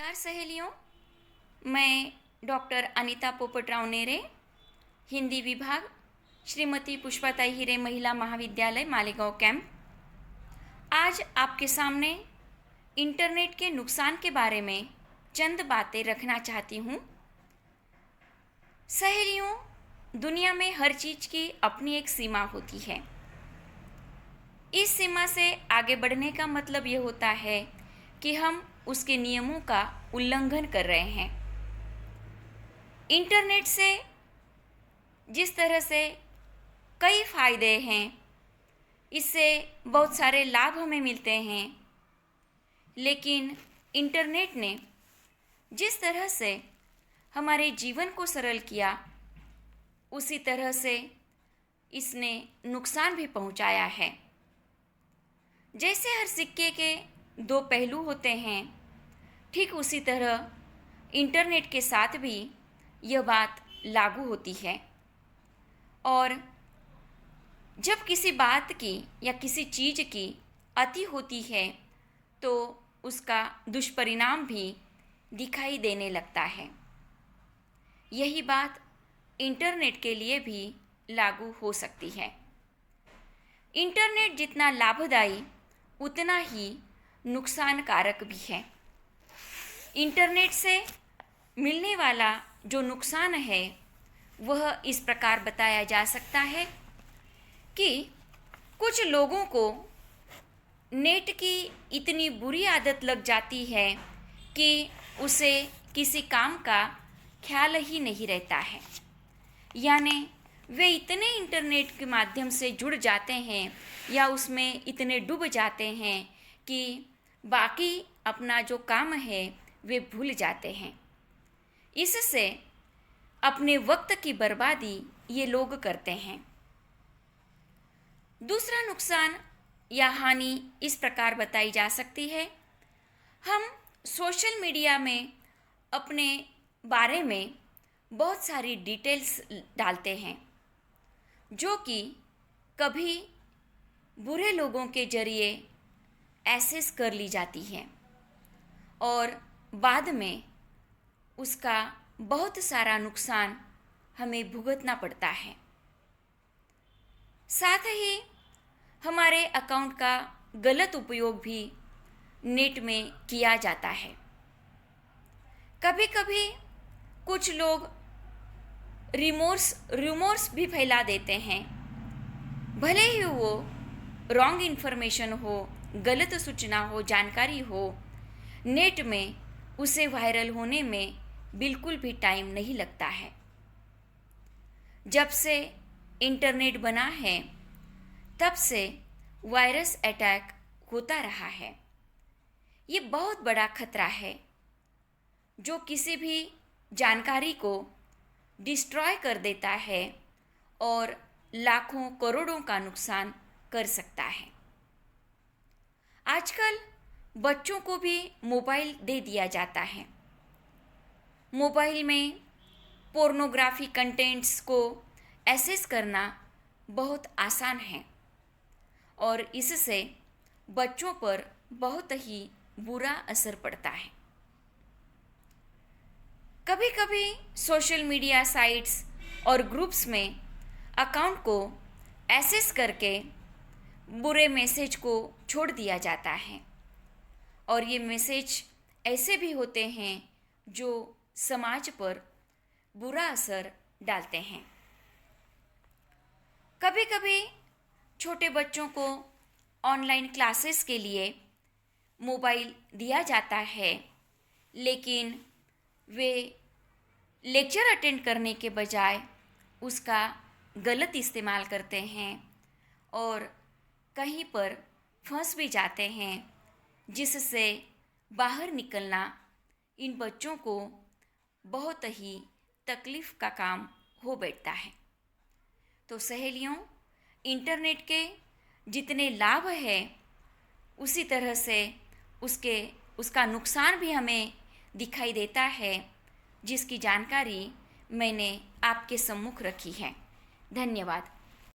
नमस्कार सहेलियों, मैं डॉक्टर अनीता पोपटराव नेरे, हिंदी विभाग, श्रीमती पुष्पाताई हिरे महिला महाविद्यालय मालेगांव कैंप। आज आपके सामने इंटरनेट के नुकसान के बारे में चंद बातें रखना चाहती हूँ। सहेलियों, दुनिया में हर चीज़ की अपनी एक सीमा होती है। इस सीमा से आगे बढ़ने का मतलब ये होता है कि हम उसके नियमों का उल्लंघन कर रहे हैं। इंटरनेट से जिस तरह से कई फायदे हैं, इससे बहुत सारे लाभ हमें मिलते हैं, लेकिन इंटरनेट ने जिस तरह से हमारे जीवन को सरल किया, उसी तरह से इसने नुकसान भी पहुंचाया है। जैसे हर सिक्के के दो पहलू होते हैं, ठीक उसी तरह इंटरनेट के साथ भी यह बात लागू होती है। और जब किसी बात की या किसी चीज़ की अति होती है तो उसका दुष्परिणाम भी दिखाई देने लगता है। यही बात इंटरनेट के लिए भी लागू हो सकती है। इंटरनेट जितना लाभदायी उतना ही नुकसानकारक भी है। इंटरनेट से मिलने वाला जो नुकसान है वह इस प्रकार बताया जा सकता है कि कुछ लोगों को नेट की इतनी बुरी आदत लग जाती है कि उसे किसी काम का ख्याल ही नहीं रहता है। यानी वे इतने इंटरनेट के माध्यम से जुड़ जाते हैं या उसमें इतने डूब जाते हैं कि बाकी अपना जो काम है वे भूल जाते हैं। इससे अपने वक्त की बर्बादी ये लोग करते हैं। दूसरा नुकसान या हानि इस प्रकार बताई जा सकती है। हम सोशल मीडिया में अपने बारे में बहुत सारी डिटेल्स डालते हैं, जो कि कभी बुरे लोगों के जरिए एक्सेस कर ली जाती हैं और बाद में उसका बहुत सारा नुकसान हमें भुगतना पड़ता है। साथ ही हमारे अकाउंट का गलत उपयोग भी नेट में किया जाता है। कभी कभी कुछ लोग रिमोर्स भी फैला देते हैं, भले ही वो रॉन्ग इन्फॉर्मेशन हो, गलत सूचना हो, जानकारी हो, नेट में उसे वायरल होने में बिल्कुल भी टाइम नहीं लगता है। जब से इंटरनेट बना है तब से वायरस अटैक होता रहा है। ये बहुत बड़ा खतरा है जो किसी भी जानकारी को डिस्ट्रॉय कर देता है और लाखों करोड़ों का नुकसान कर सकता है। आजकल बच्चों को भी मोबाइल दे दिया जाता है। मोबाइल में पोर्नोग्राफी कंटेंट्स को एक्सेस करना बहुत आसान है और इससे बच्चों पर बहुत ही बुरा असर पड़ता है। कभी कभी सोशल मीडिया साइट्स और ग्रुप्स में अकाउंट को एक्सेस करके बुरे मैसेज को छोड़ दिया जाता है और ये मैसेज ऐसे भी होते हैं जो समाज पर बुरा असर डालते हैं। कभी कभी छोटे बच्चों को ऑनलाइन क्लासेस के लिए मोबाइल दिया जाता है, लेकिन वे लेक्चर अटेंड करने के बजाय उसका गलत इस्तेमाल करते हैं और कहीं पर फंस भी जाते हैं, जिससे बाहर निकलना इन बच्चों को बहुत ही तकलीफ़ का काम हो बैठता है। तो सहेलियों, इंटरनेट के जितने लाभ है उसी तरह से उसका नुकसान भी हमें दिखाई देता है, जिसकी जानकारी मैंने आपके सम्मुख रखी है। धन्यवाद।